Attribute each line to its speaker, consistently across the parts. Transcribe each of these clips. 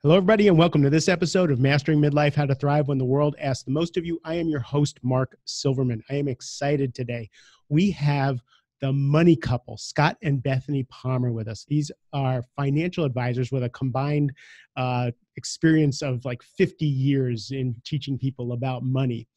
Speaker 1: Hello, everybody, and welcome to this episode of Mastering Midlife, How to Thrive When the World Asks the Most of You. I am your host, Mark Silverman. I am excited today. We have the money couple, Scott and Bethany Palmer, with us. These are financial advisors with a combined experience of like 50 years in teaching people about money.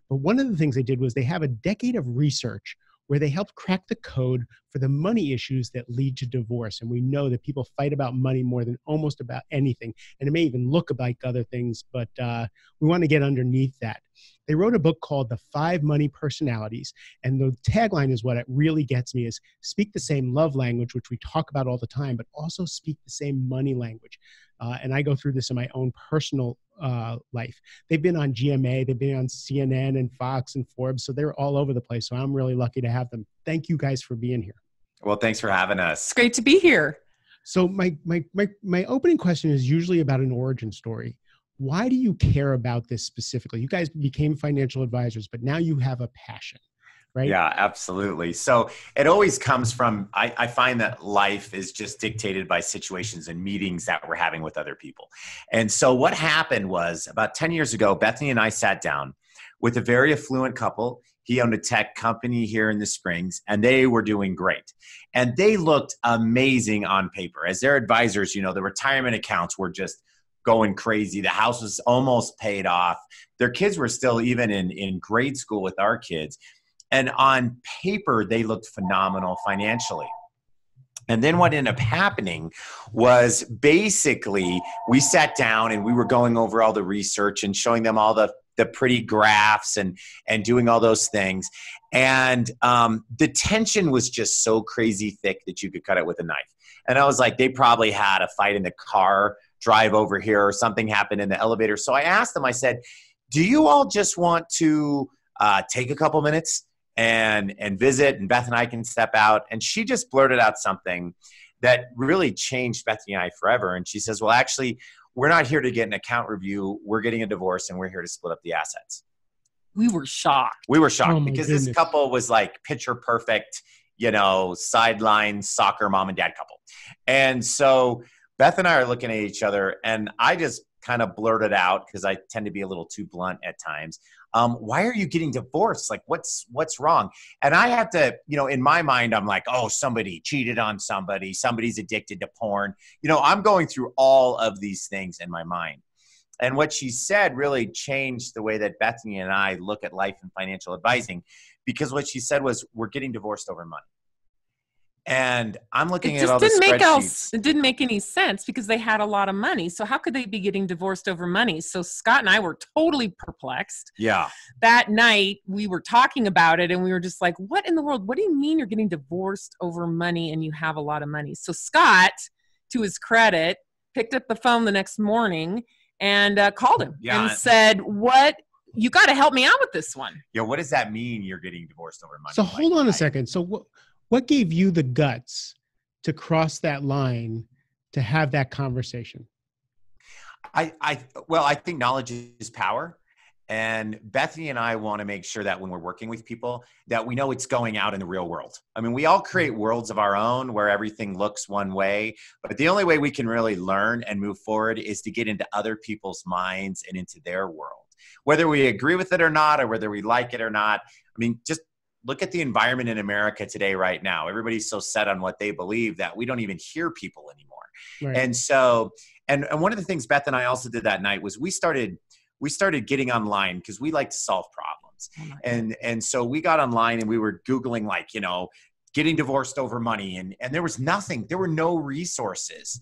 Speaker 1: But one of the things they did was they have a decade of research where they helped crack the code for the money issues that lead to divorce. And we know that people fight about money more than almost about anything. And it may even look like other things, but we want to get underneath that. They wrote a book called The 5 Money Personalities. And the tagline is what it really gets me is speak the same love language, which we talk about all the time, but also speak the same money language. And I go through this in my own personal life. They've been on GMA, they've been on CNN and Fox and Forbes, so they're all over the place. So I'm really lucky to have them. Thank you guys for being here.
Speaker 2: Well, thanks for having us.
Speaker 3: It's great to be here.
Speaker 1: So my opening question is usually about an origin story. Why do you care about this specifically? You guys became financial advisors, but now you have a passion. Right?
Speaker 2: Yeah, absolutely. So it always comes from, I find that life is just dictated by situations and meetings that we're having with other people. And so what happened was about 10 years ago, Bethany and I sat down with a very affluent couple. He owned a tech company here in the Springs, and they were doing great. And they looked amazing on paper. As their advisors, you know, the retirement accounts were just going crazy. The house was almost paid off. Their kids were still even in grade school with our kids. And on paper, they looked phenomenal financially. And then what ended up happening was basically we sat down and we were going over all the research and showing them all the pretty graphs and doing all those things. And the tension was just so crazy thick that you could cut it with a knife. And I was like, they probably had a fight in the car, drive over here, or something happened in the elevator. So I asked them, I said, do you all just want to take a couple minutes and visit, and Beth and I can step out? And she just blurted out something that really changed Bethany and I forever. And she says, well, actually, we're not here to get an account review. We're getting a divorce and we're here to split up the assets.
Speaker 3: We were shocked.
Speaker 2: We were shocked because
Speaker 1: goodness.
Speaker 2: This couple was like picture perfect, you know, sideline soccer mom and dad couple. And so Beth and I are looking at each other, and I just kind of blurted out, because I tend to be a little too blunt at times. Why are you getting divorced? Like, what's wrong? And I had to, you know, in my mind, I'm like, oh, somebody cheated on somebody. Somebody's addicted to porn. You know, I'm going through all of these things in my mind. And what she said really changed the way that Bethany and I look at life and financial advising, because what she said was, we're getting divorced over money. And I'm looking at all the spreadsheets.
Speaker 3: It didn't make any sense because they had a lot of money. So how could they be getting divorced over money? So Scott and I were totally perplexed.
Speaker 2: Yeah.
Speaker 3: That night we were talking about it and we were just like, what in the world? What do you mean you're getting divorced over money and you have a lot of money? So Scott, to his credit, picked up the phone the next morning and called him and said, you got to help me out with this one.
Speaker 2: Yeah. What does that mean? You're getting divorced over money?
Speaker 1: So hold on a second. So what gave you the guts to cross that line to have that conversation?
Speaker 2: Well, I think knowledge is power. And Bethany and I want to make sure that when we're working with people, that we know it's going out in the real world. I mean, we all create worlds of our own where everything looks one way, but the only way we can really learn and move forward is to get into other people's minds and into their world. Whether we agree with it or not, or whether we like it or not, I mean, just look at the environment in America today, right now. Everybody's so set on what they believe that we don't even hear people anymore. Right. And so, and one of the things Beth and I also did that night was we started getting online because we like to solve problems. And so we got online and we were Googling, like, you know, getting divorced over money. And there was nothing, there were no resources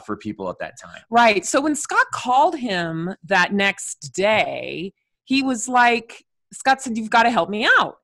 Speaker 2: for people at that time.
Speaker 3: Right. So when Scott called him that next day, he was like, Scott said, you've got to help me out.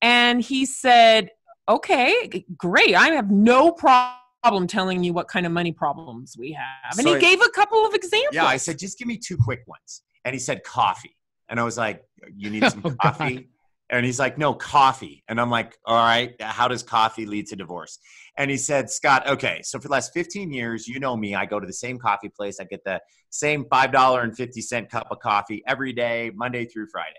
Speaker 3: And he said, okay, great. I have no problem telling you what kind of money problems we have. And he gave a couple of examples.
Speaker 2: Yeah, I said, just give me 2 quick ones. And he said, coffee. And I was like, you need some coffee? God. And he's like, no, coffee. And I'm like, all right, how does coffee lead to divorce? And he said, Scott, okay, so for the last 15 years, you know me, I go to the same coffee place. I get the same $5.50 cup of coffee every day, Monday through Friday.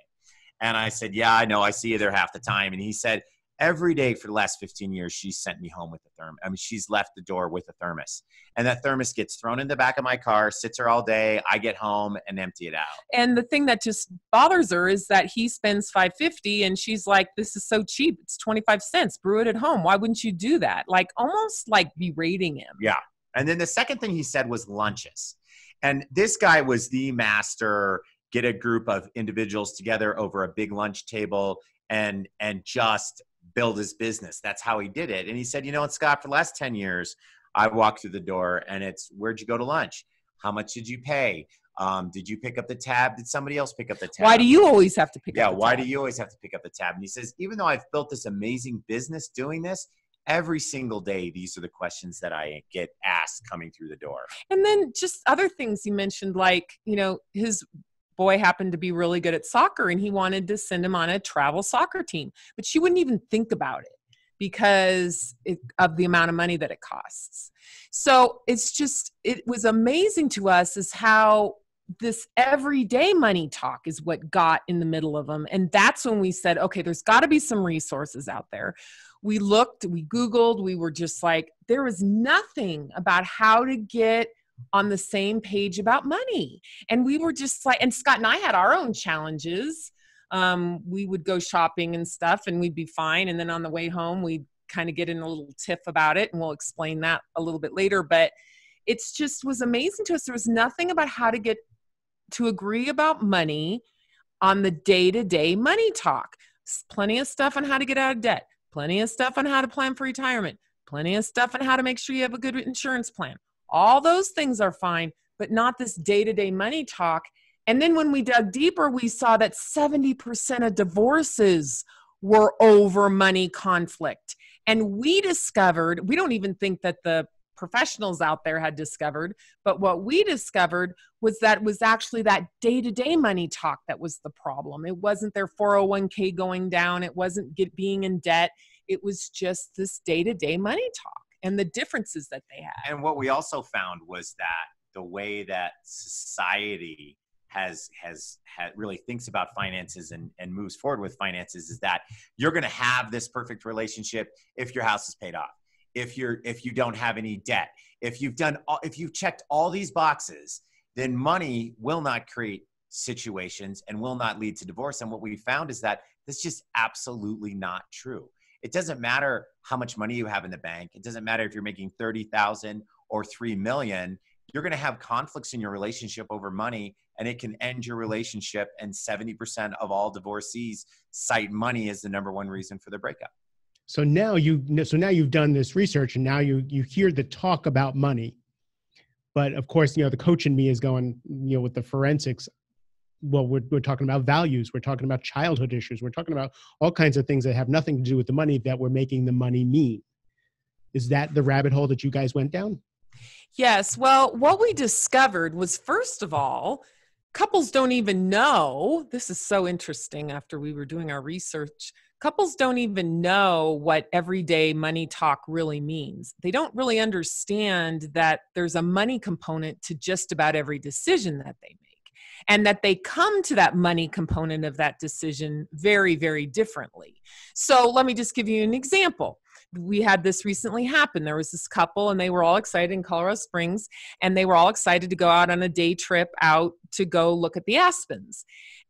Speaker 2: And I said, yeah, I know. I see you there half the time. And he said, Every day for the last 15 years, she's sent me home with a thermos. I mean, she's left the door with a thermos. And that thermos gets thrown in the back of my car, sits her all day. I get home and empty it out.
Speaker 3: And the thing that just bothers her is that he spends $5.50 and she's like, this is so cheap. It's 25 cents. Brew it at home. Why wouldn't you do that? Like almost like berating him.
Speaker 2: Yeah. And then the second thing he said was lunches. And this guy was the master, get a group of individuals together over a big lunch table and just build his business. That's how he did it. And he said, you know what, Scott, for the last 10 years, I walked through the door and it's, where'd you go to lunch? How much did you pay? Did you pick up the tab? Did somebody else pick up the tab?
Speaker 3: Why do you always have to pick up the tab?
Speaker 2: Yeah, why do you always have to pick up the tab? And he says, even though I've built this amazing business doing this, every single day, these are the questions that I get asked coming through the door.
Speaker 3: And then just other things you mentioned, like, you know, his boy happened to be really good at soccer and he wanted to send him on a travel soccer team, but she wouldn't even think about it because of the amount of money that it costs. So it's just, it was amazing to us is how this everyday money talk is what got in the middle of them. And that's when we said, okay, there's got to be some resources out there. We looked, we Googled, we were just like, there was nothing about how to get on the same page about money. And we were just like, and Scott and I had our own challenges. We would go shopping and stuff and we'd be fine. And then on the way home, we'd kind of get in a little tiff about it. And we'll explain that a little bit later. But it's just was amazing to us. There was nothing about how to get to agree about money on the day-to-day money talk. Plenty of stuff on how to get out of debt. Plenty of stuff on how to plan for retirement. Plenty of stuff on how to make sure you have a good insurance plan. All those things are fine, but not this day-to-day money talk. And then when we dug deeper, we saw that 70% of divorces were over money conflict. And we discovered, we don't even think that the professionals out there had discovered, but what we discovered was that was actually that day-to-day money talk that was the problem. It wasn't their 401k going down. It wasn't being in debt. It was just this day-to-day money talk and the differences that they had.
Speaker 2: And what we also found was that the way that society has really thinks about finances and moves forward with finances is that you're going to have this perfect relationship if your house is paid off, if you don't have any debt, if you've checked all these boxes, then money will not create situations and will not lead to divorce. And what we found is that that's just absolutely not true. It doesn't matter how much money you have in the bank. It doesn't matter if you're making $30,000 or $3 million. You're going to have conflicts in your relationship over money, and it can end your relationship. And 70% of all divorcees cite money as the number one reason for the breakup.
Speaker 1: So now you've done this research, and now you hear the talk about money. But of course, the coach in me is going, with the forensics. Well, we're talking about values. We're talking about childhood issues. We're talking about all kinds of things that have nothing to do with the money that we're making the money mean. Is that the rabbit hole that you guys went down?
Speaker 3: Yes. Well, what we discovered was, first of all, couples don't even know. This is so interesting after we were doing our research. Couples don't even know what everyday money talk really means. They don't really understand that there's a money component to just about every decision that they make. And that they come to that money component of that decision very, very differently. So let me just give you an example. We had this recently happen. There was this couple and they were all excited in Colorado Springs, and they were all excited to go out on a day trip out to go look at the Aspens.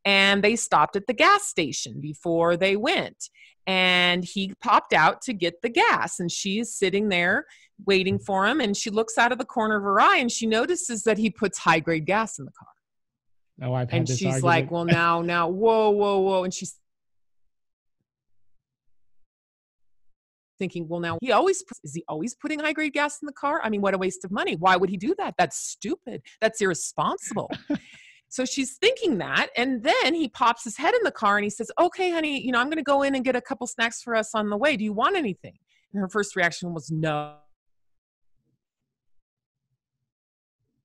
Speaker 3: And they stopped at the gas station before they went. And he popped out to get the gas, and she is sitting there waiting for him. And she looks out of the corner of her eye and she notices that he puts high-grade gas in the car.
Speaker 1: Oh, I've had
Speaker 3: and
Speaker 1: this
Speaker 3: she's
Speaker 1: argument.
Speaker 3: like, well, now, whoa. And she's thinking, well, now is he always putting high grade gas in the car? I mean, what a waste of money. Why would he do that? That's stupid. That's irresponsible. So she's thinking that. And then he pops his head in the car and he says, okay, honey, I'm going to go in and get a couple snacks for us on the way. Do you want anything? And her first reaction was no.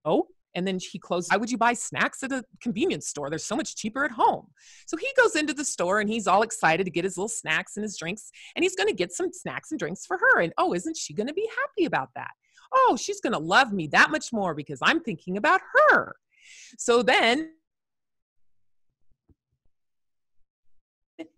Speaker 3: Oh. And then he closed. Why would you buy snacks at a convenience store? They're so much cheaper at home. So he goes into the store and he's all excited to get his little snacks and his drinks. And he's going to get some snacks and drinks for her. And oh, isn't she going to be happy about that? Oh, she's going to love me that much more because I'm thinking about her. So then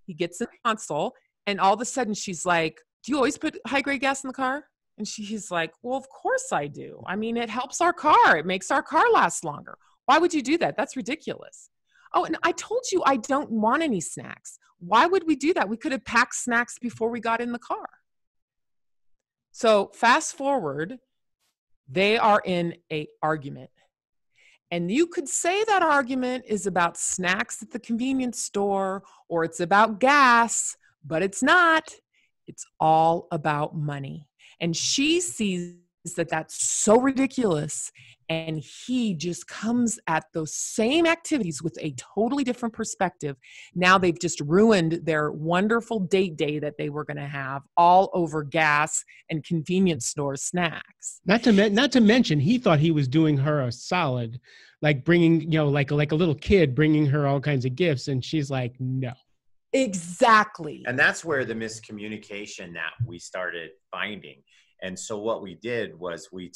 Speaker 3: he gets in the console And all of a sudden she's like, do you always put high grade gas in the car? And he's like, well, of course I do. I mean, it helps our car. It makes our car last longer. Why would you do that? That's ridiculous. Oh, and I told you I don't want any snacks. Why would we do that? We could have packed snacks before we got in the car. So fast forward, they are in an argument. And you could say that argument is about snacks at the convenience store or it's about gas, but it's not. It's all about money. And she sees that that's so ridiculous. And he just comes at those same activities with a totally different perspective. Now they've just ruined their wonderful date day that they were going to have all over gas and convenience store snacks.
Speaker 1: Not to mention, he thought he was doing her a solid, like bringing, you know, like a little kid bringing her all kinds of gifts. And she's like, no.
Speaker 3: Exactly.
Speaker 2: And that's where the miscommunication that we started finding. And so what we did was we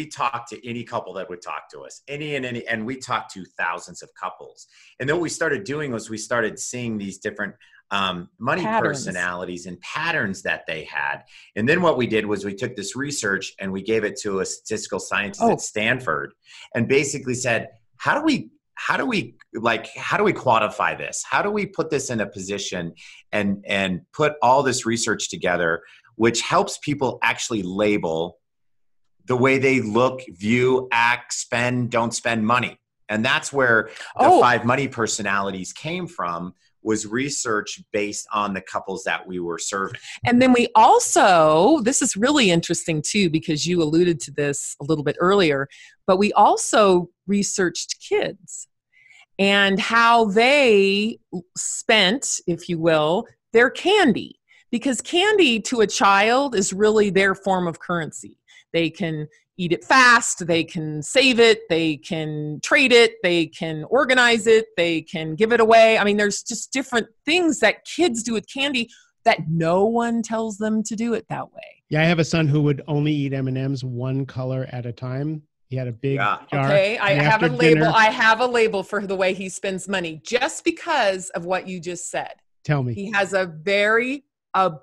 Speaker 2: talked to any couple that would talk to us, and we talked to thousands of couples. And then what we started doing was we started seeing these different money personalities and patterns that they had. And then what we did was we took this research and we gave it to a statistical scientist at Stanford and basically said, how do we quantify this? How do we put this in a position and put all this research together, which helps people actually label the way they look, view, act, spend, don't spend money. And that's where the 5 money personalities came from, was research based on the couples that we were serving.
Speaker 3: And then we also, this is really interesting too, because you alluded to this a little bit earlier, but we also researched kids and how they spent, if you will, their candy. Because candy to a child is really their form of currency. They can eat it fast, they can save it, they can trade it, they can organize it, they can give it away. I mean, there's just different things that kids do with candy that no one tells them to do it that way.
Speaker 1: Yeah, I have a son who would only eat M&Ms one color at a time. He had a big jar.
Speaker 3: Okay, I have a label. I have a label for the way he spends money just because of what you just said.
Speaker 1: Tell me.
Speaker 3: He has a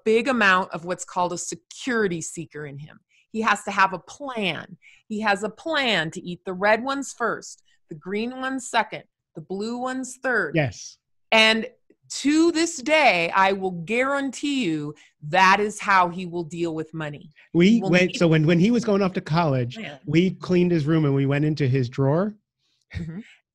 Speaker 3: big amount of what's called a security seeker in him. He has to have a plan. He has a plan to eat the red ones first, the green ones second, the blue ones third.
Speaker 1: Yes.
Speaker 3: And to this day, I will guarantee you that is how he will deal with money.
Speaker 1: When he was going off to college, we cleaned his room and we went into his drawer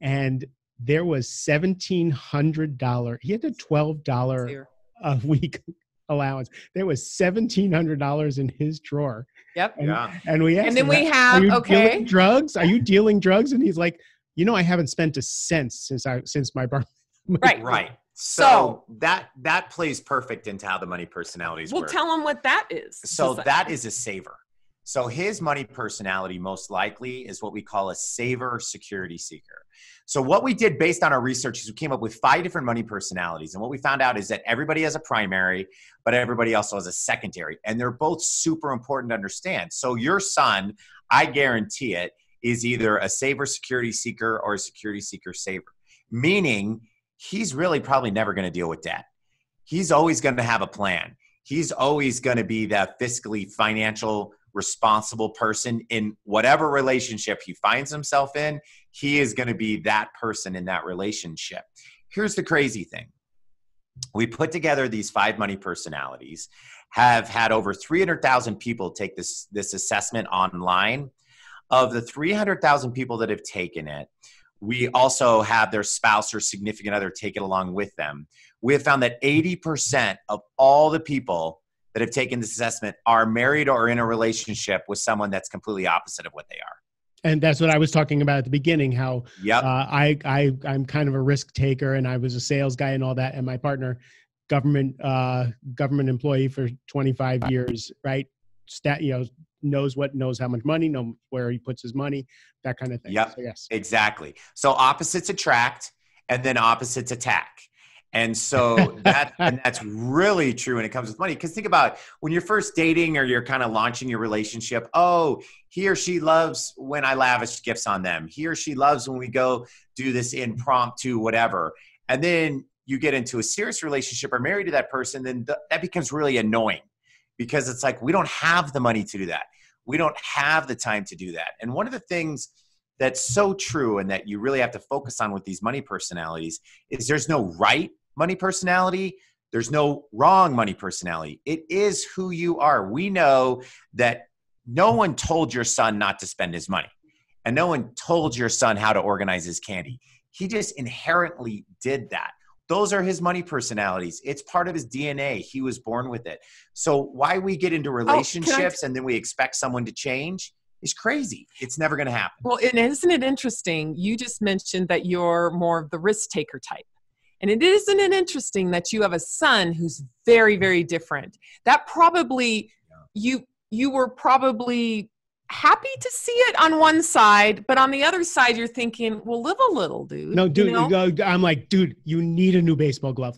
Speaker 1: and there was $1,700. He had a $12 a week allowance. There was $1,700 in his drawer.
Speaker 3: Yep.
Speaker 1: And we asked
Speaker 3: and then
Speaker 1: him,
Speaker 3: we have,
Speaker 1: dealing drugs? Are you dealing drugs? And he's like, you know, I haven't spent a cent since my birth.
Speaker 2: Right. So that plays perfect into how the money personalities work.
Speaker 3: Well, tell him what that is.
Speaker 2: So that is a saver. So his money personality most likely is what we call a saver security seeker. So what we did based on our research is we came up with 5 different money personalities. And what we found out is that everybody has a primary, but everybody also has a secondary. And they're both super important to understand. So your son, I guarantee it, is either a saver security seeker or a security seeker saver. Meaning he's really probably never going to deal with debt. He's always going to have a plan. He's always going to be that fiscally financial responsible person in whatever relationship he finds himself in. He is going to be that person in that relationship. Here's the crazy thing. We put together these 5 money personalities, have had over 300,000 people take this assessment online. Of the 300,000 people that have taken it, we also have their spouse or significant other take it along with them. We have found that 80% of all the people that have taken this assessment are married or in a relationship with someone that's completely opposite of what they are.
Speaker 1: And that's what I was talking about at the beginning, how I'm kind of a risk taker and I was a sales guy and all that. And my partner, government employee for 25 years, right? Knows how much money, knows where he puts his money, that kind of thing.
Speaker 2: Yep,
Speaker 1: so, yes.
Speaker 2: Exactly. So opposites attract and then opposites attack. And so that's really true when it comes with money. Because think about when you're first dating or you're kind of launching your relationship. Oh, he or she loves when I lavish gifts on them. He or she loves when we go do this impromptu whatever. And then you get into a serious relationship or married to that person, then that becomes really annoying, because it's like, we don't have the money to do that. We don't have the time to do that. And one of the things that's so true and that you really have to focus on with these money personalities is there's no right money personality. There's no wrong money personality. It is who you are. We know that no one told your son not to spend his money, and no one told your son how to organize his candy. He just inherently did that. Those are his money personalities. It's part of his DNA. He was born with it. So why we get into relationships and then we expect someone to change is crazy. It's never going to happen.
Speaker 3: Well, and isn't it interesting? You just mentioned that you're more of the risk taker type. And isn't it interesting that you have a son who's very, very different? That probably, you were probably happy to see it on one side, but on the other side, you're thinking, well, live a little, dude.
Speaker 1: No, dude, I'm like, dude, you need a new baseball glove.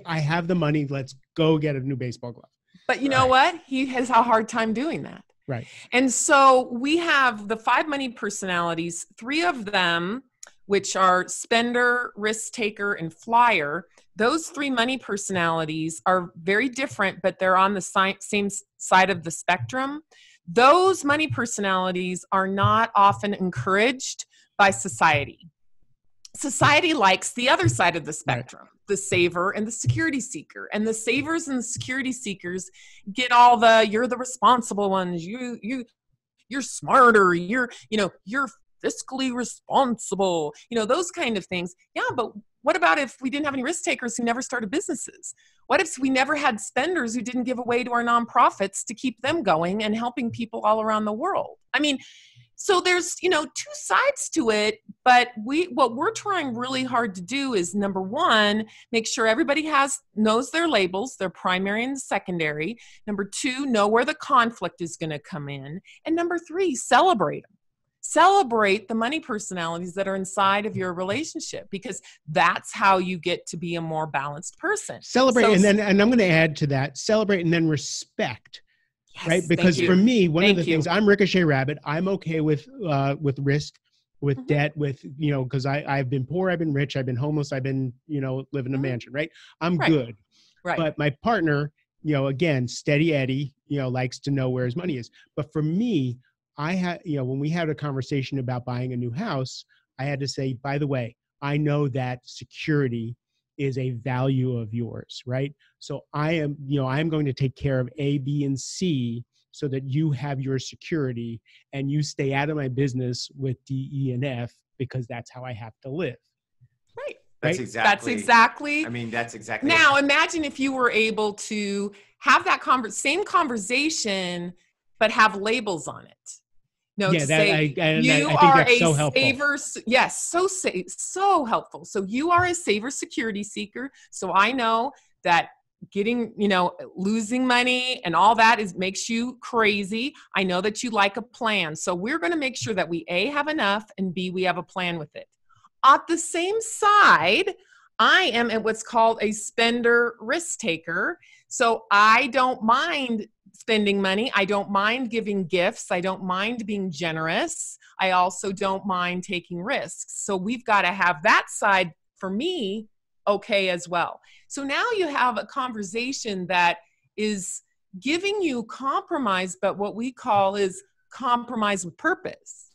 Speaker 1: I have the money. Let's go get a new baseball glove.
Speaker 3: But you know what? He has a hard time doing that.
Speaker 1: Right.
Speaker 3: And so we have the 5 money personalities, 3 of them, which are spender, risk taker, and flyer. Those 3 money personalities are very different, but they're on the same side of the spectrum. Those money personalities are not often encouraged by society. Society likes the other side of the spectrum, the saver and the security seeker. And the savers and the security seekers get all you're the responsible ones. You're smarter. You're fiscally responsible, those kind of things. Yeah, but what about if we didn't have any risk takers who never started businesses? What if we never had spenders who didn't give away to our nonprofits to keep them going and helping people all around the world? I mean, so there's, 2 sides to it, but what we're trying really hard to do is, number 1, make sure everybody knows their labels, their primary and secondary. Number 2, know where the conflict is going to come in. And number 3, celebrate them. Celebrate the money personalities that are inside of your relationship, because that's how you get to be a more balanced person.
Speaker 1: Celebrate, and I'm going to add to that, celebrate and then respect.
Speaker 3: Yes,
Speaker 1: right? Because for me, one of the things, I'm Ricochet Rabbit. I'm okay with risk, with debt, with, because I've been poor, I've been rich, I've been homeless, I've been, live in a mansion, right? I'm good.
Speaker 3: Right.
Speaker 1: But my partner, again, steady Eddie, likes to know where his money is. But for me, I had, when we had a conversation about buying a new house, I had to say, by the way, I know that security is a value of yours, right? So I'm going to take care of A, B, and C so that you have your security and you stay out of my business with D, E, and F, because that's how I have to live.
Speaker 3: Right.
Speaker 2: That's exactly. I mean, that's exactly.
Speaker 3: Now, imagine if you were able to have that same conversation, but have labels on it. No,
Speaker 1: yeah, I think that's so helpful.
Speaker 3: Saver, yes, so helpful. So you are a saver security seeker. So I know that getting, losing money and all that makes you crazy. I know that you like a plan. So we're going to make sure that we A, have enough, and B, we have a plan with it. At the same side, I am at what's called a spender risk taker. So I don't mind spending money. I don't mind giving gifts. I don't mind being generous. I also don't mind taking risks. So we've got to have that side, for me, okay as well. So now you have a conversation that is giving you compromise, but what we call is compromise with purpose.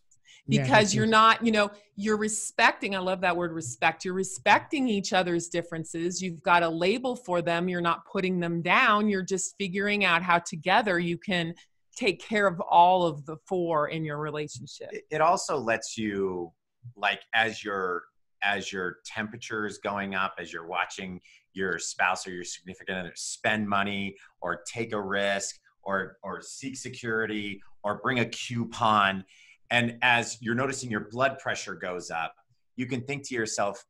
Speaker 3: Because you're not, you're respecting, I love that word, respect. You're respecting each other's differences. You've got a label for them. You're not putting them down. You're just figuring out how together you can take care of all of the 4 in your relationship.
Speaker 2: It also lets you, like, as your temperature is going up, as you're watching your spouse or your significant other spend money or take a risk or seek security or bring a coupon, and as you're noticing your blood pressure goes up, you can think to yourself,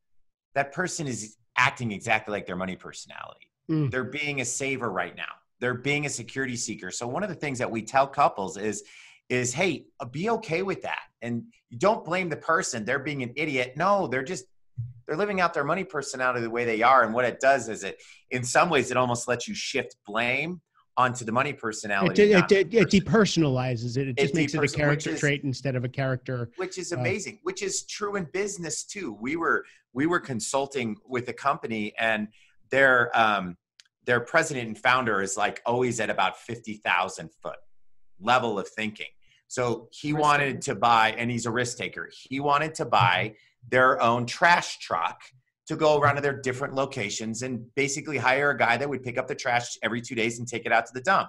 Speaker 2: that person is acting exactly like their money personality. They're being a saver right now. They're being a security seeker. So one of the things that we tell couples is, hey, be okay with that. And you don't blame the person. They're being an idiot. No, they're living out their money personality the way they are. And what it does is in some ways, it almost lets you shift blame onto the money personality.
Speaker 1: It depersonalizes it. It just makes it a character trait instead of a character.
Speaker 2: Which is amazing, which is true in business too. We were consulting with a company, and their president and founder is like always at about 50,000 foot level of thinking. So he wanted to buy, and he's a risk taker. He wanted to buy their own trash truck to go around to their different locations and basically hire a guy that would pick up the trash every 2 days and take it out to the dump.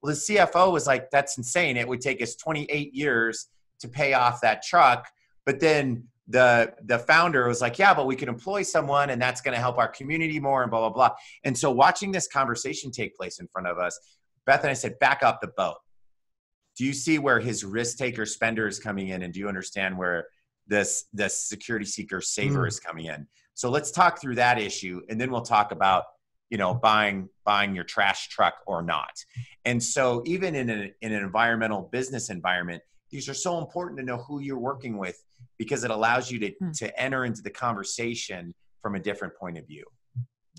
Speaker 2: Well, the CFO was like, that's insane. It would take us 28 years to pay off that truck. But then the founder was like, yeah, but we can employ someone, and that's going to help our community more, and blah, blah, blah. And so watching this conversation take place in front of us, Beth and I said, back up the boat. Do you see where his risk taker spender is coming in? And do you understand where this security seeker saver is coming in? So let's talk through that issue, and then we'll talk about, buying your trash truck or not. And so even in an environmental business environment, these are so important to know who you're working with, because it allows you to enter into the conversation from a different point of view.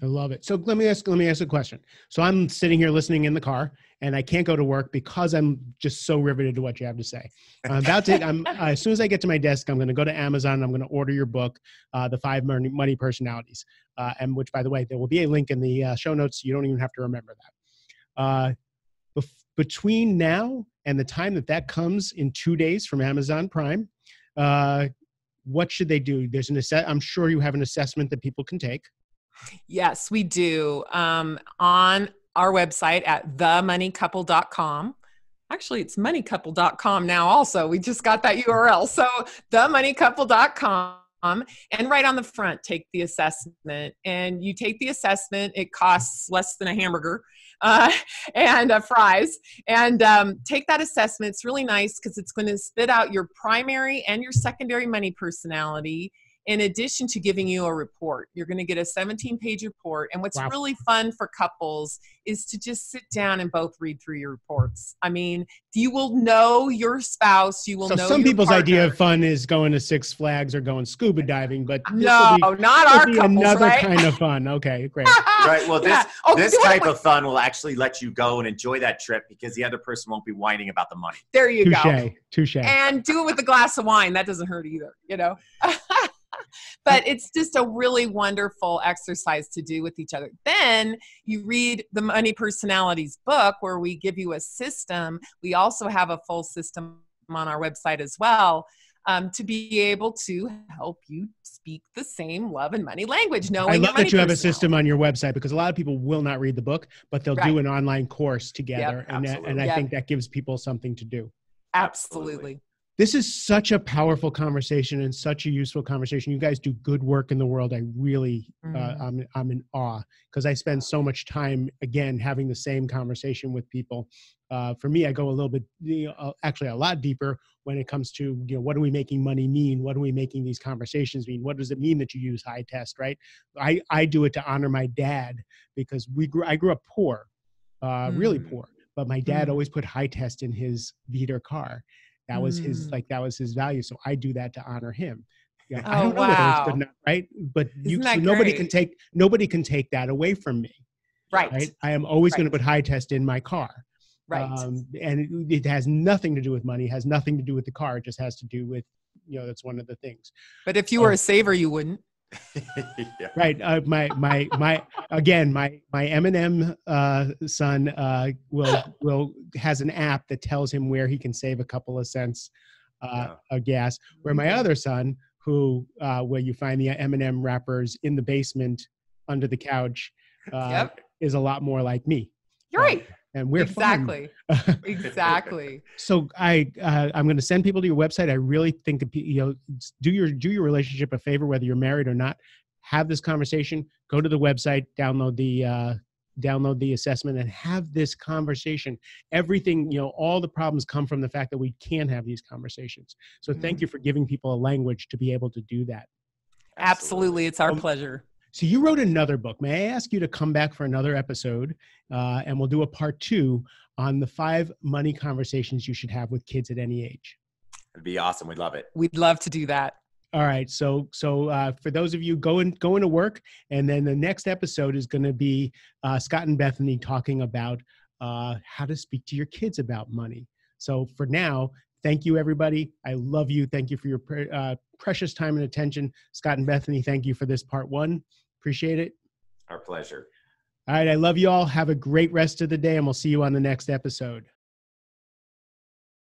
Speaker 1: I love it. So let me ask a question. So I'm sitting here listening in the car, and I can't go to work because I'm just so riveted to what you have to say. As soon as I get to my desk, I'm going to go to Amazon, and I'm going to order your book, The 5 Money Personalities, and which, by the way, there will be a link in the show notes. So you don't even have to remember that. Between now and the time that comes in 2 days from Amazon Prime, what should they do? I'm sure you have an assessment that people can take.
Speaker 3: Yes, we do. On our website at themoneycouple.com. Actually, it's moneycouple.com now also. We just got that URL. So themoneycouple.com. And right on the front, take the assessment. And you take the assessment. It costs less than a hamburger and fries. And take that assessment. It's really nice because it's going to spit out your primary and your secondary money personality, in addition to giving you a report. You're going to get a 17-page report. And what's really fun for couples is to just sit down and both read through your reports. I mean, you will know your spouse. You will know
Speaker 1: some people's
Speaker 3: partner.
Speaker 1: idea of fun is going to Six Flags or going scuba diving, but
Speaker 3: no, not our couples,
Speaker 1: another
Speaker 3: right?
Speaker 1: kind of fun. Okay, great.
Speaker 2: Right. Well, this type of fun will actually let you go and enjoy that trip, because the other person won't be whining about the money.
Speaker 3: There you go.
Speaker 1: Touche.
Speaker 3: And do it with a glass of wine. That doesn't hurt either, But it's just a really wonderful exercise to do with each other. Then you read the Money Personalities book, where we give you a system. We also have a full system on our website as well, to be able to help you speak the same love and money language.
Speaker 1: I love that you have a system on your website, because a lot of people will not read the book, but they'll do an online course together. And I think that gives people something to do.
Speaker 3: Absolutely.
Speaker 1: This is such a powerful conversation and such a useful conversation. You guys do good work in the world. I really, I'm in awe, because I spend so much time, again, having the same conversation with people. For me, I go a little bit, actually a lot deeper when it comes to, what are we making money mean? What are we making these conversations mean? What does it mean that you use high test, right? I do it to honor my dad, because I grew up poor, really poor, but my dad always put high test in his Vita car. That was his value. So I do that to honor him. Yeah, I don't know whether it's good enough, right? But nobody can take that away from me. Right. I am always going to put high test in my car. Right. And it has nothing to do with money, has nothing to do with the car. It just has to do with, that's one of the things.
Speaker 3: But if you were a saver, you wouldn't.
Speaker 1: Right. My M&M son has an app that tells him where he can save a couple of cents of gas. Where my other son, where you find the M&M wrappers in the basement under the couch, is a lot more like me.
Speaker 3: You're right.
Speaker 1: And we're
Speaker 3: exactly.
Speaker 1: So I'm going to send people to your website. I really think do your relationship a favor, whether you're married or not. Have this conversation. Go to the website, download the assessment, and have this conversation. Everything, all the problems come from the fact that we can't have these conversations. So thank you for giving people a language to be able to do that.
Speaker 3: Absolutely, it's our pleasure.
Speaker 1: So you wrote another book. May I ask you to come back for another episode, and we'll do a part 2 on the 5 money conversations you should have with kids at any age.
Speaker 2: It'd be awesome. We'd love it.
Speaker 3: We'd love to do that.
Speaker 1: All right. So for those of you going to work, and then the next episode is going to be Scott and Bethany talking about how to speak to your kids about money. So for now, thank you, everybody. I love you. Thank you for your precious time and attention. Scott and Bethany, thank you for this part 1. Appreciate it.
Speaker 2: Our pleasure.
Speaker 1: All right. I love you all. Have a great rest of the day, and we'll see you on the next episode.